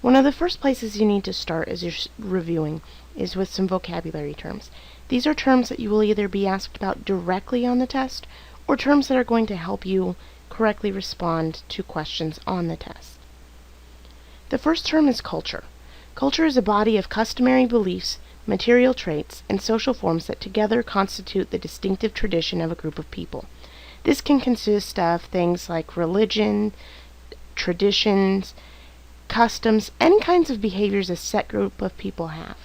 One of the first places you need to start as you're reviewing is with some vocabulary terms. These are terms that you will either be asked about directly on the test or terms that are going to help you correctly respond to questions on the test. The first term is culture. Culture is a body of customary beliefs, material traits, and social forms that together constitute the distinctive tradition of a group of people. This can consist of things like religion, traditions, customs, any kinds of behaviors a set group of people have.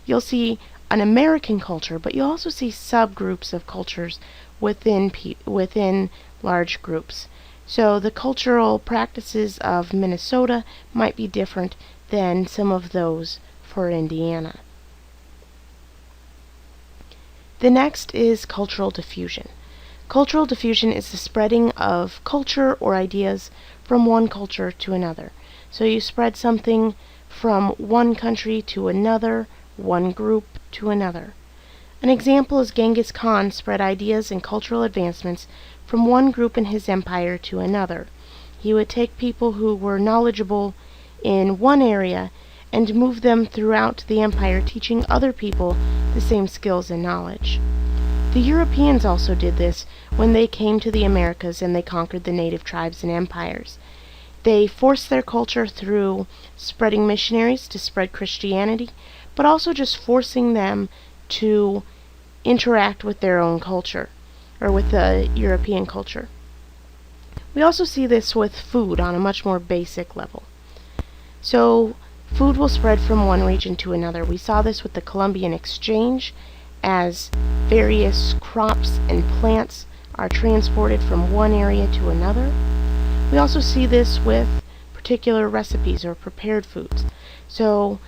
You'll see an American culture, but you'll also see subgroups of cultures within large groups. So the cultural practices of Minnesota might be different than some of those for Indiana. The next is cultural diffusion. Cultural diffusion is the spreading of culture or ideas from one culture to another. So you spread something from one country to another, one group to another. An example is Genghis Khan spread ideas and cultural advancements from one group in his empire to another. He would take people who were knowledgeable in one area and move them throughout the empire, teaching other people the same skills and knowledge. The Europeans also did this when they came to the Americas and they conquered the native tribes and empires. They forced their culture through spreading missionaries to spread Christianity, but also just forcing them to interact with their own culture, or with the European culture. We also see this with food on a much more basic level. So, food will spread from one region to another. We saw this with the Columbian Exchange, as various crops and plants are transported from one area to another. We also see this with particular recipes or prepared foods. So,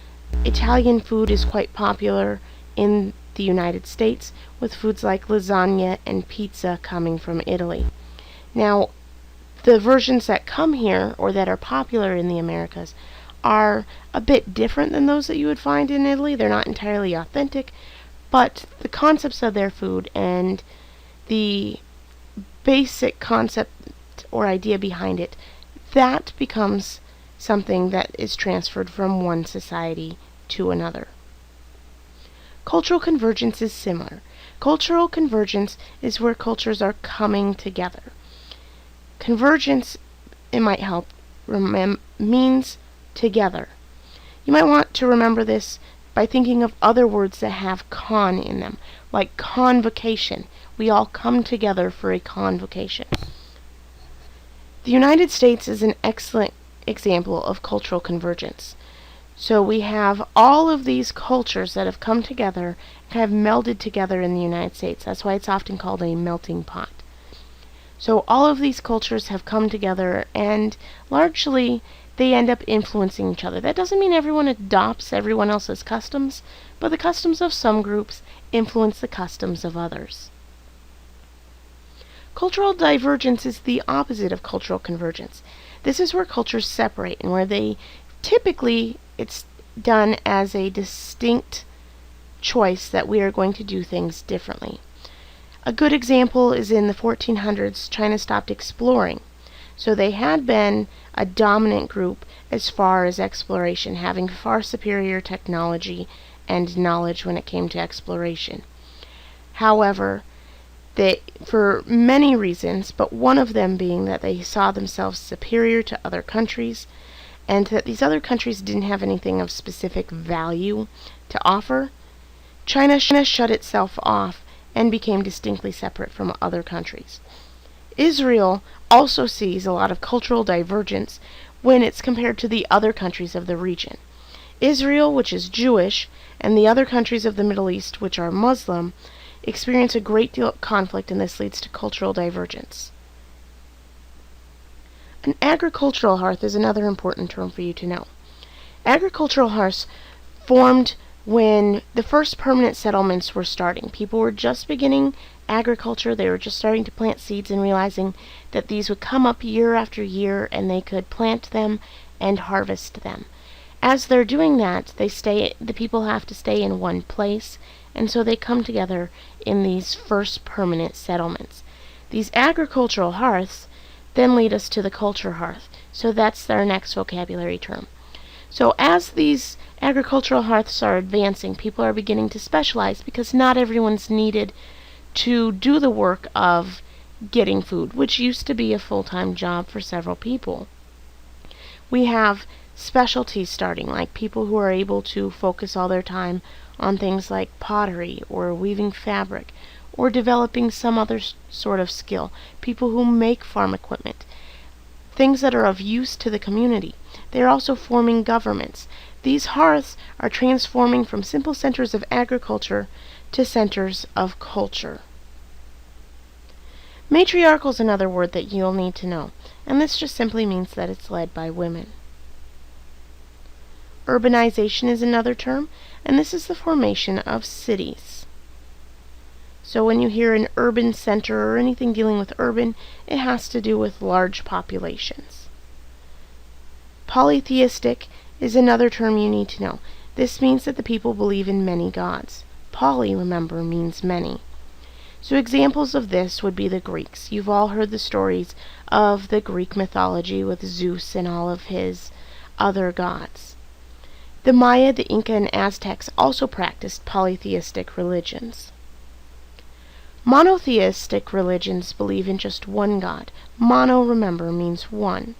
Italian food is quite popular in the United States, with foods like lasagna and pizza coming from Italy. Now, the versions that come here, or that are popular in the Americas, are a bit different than those that you would find in Italy. They're not entirely authentic, but the concepts of their food and the basic concept or idea behind it, that becomes something that is transferred from one society to another. Cultural convergence is similar. Cultural convergence is where cultures are coming together. Convergence, it might help, means together. You might want to remember this by thinking of other words that have con in them, like convocation. We all come together for a convocation. The United States is an excellent example of cultural convergence. So we have all of these cultures that have come together and have melded together in the United States. That's why it's often called a melting pot. So all of these cultures have come together, and largely they end up influencing each other. That doesn't mean everyone adopts everyone else's customs, but the customs of some groups influence the customs of others. Cultural divergence is the opposite of cultural convergence. This is where cultures separate, and where they typically, it's done as a distinct choice that we are going to do things differently. A good example is in the 1400s, China stopped exploring. So they had been a dominant group as far as exploration, having far superior technology and knowledge when it came to exploration. However, for many reasons, but one of them being that they saw themselves superior to other countries, and that these other countries didn't have anything of specific value to offer, China shut itself off and became distinctly separate from other countries. Israel also sees a lot of cultural divergence when it's compared to the other countries of the region. Israel, which is Jewish, and the other countries of the Middle East, which are Muslim, experience a great deal of conflict, and this leads to cultural divergence. An agricultural hearth is another important term for you to know. Agricultural hearths formed when the first permanent settlements were starting. People were just beginning agriculture. They were just starting to plant seeds and realizing that these would come up year after year and they could plant them and harvest them. As they're doing that, the people have to stay in one place, and so they come together in these first permanent settlements. These agricultural hearths then lead us to the culture hearth. So that's our next vocabulary term. So as these agricultural hearths are advancing, people are beginning to specialize because not everyone's needed to do the work of getting food, which used to be a full-time job for several people. We have specialties starting, like people who are able to focus all their time on things like pottery or weaving fabric or developing some other sort of skill. People who make farm equipment, things that are of use to the community. They are also forming governments. These hearths are transforming from simple centers of agriculture to centers of culture. Matriarchal is another word that you'll need to know, and this just simply means that it's led by women. Urbanization is another term, and this is the formation of cities. So when you hear an urban center or anything dealing with urban, it has to do with large populations. Polytheistic is another term you need to know. This means that the people believe in many gods. Poly, remember, means many. So examples of this would be the Greeks. You've all heard the stories of the Greek mythology with Zeus and all of his other gods. The Maya, the Inca, and Aztecs also practiced polytheistic religions. Monotheistic religions believe in just one god. Mono, remember, means one.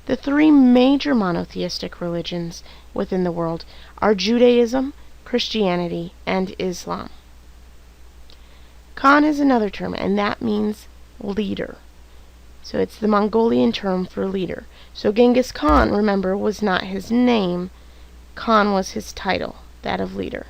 The three major monotheistic religions within the world are Judaism, Christianity, and Islam. Khan is another term, and that means leader. So it's the Mongolian term for leader. So Genghis Khan, remember, was not his name. Khan was his title, that of leader.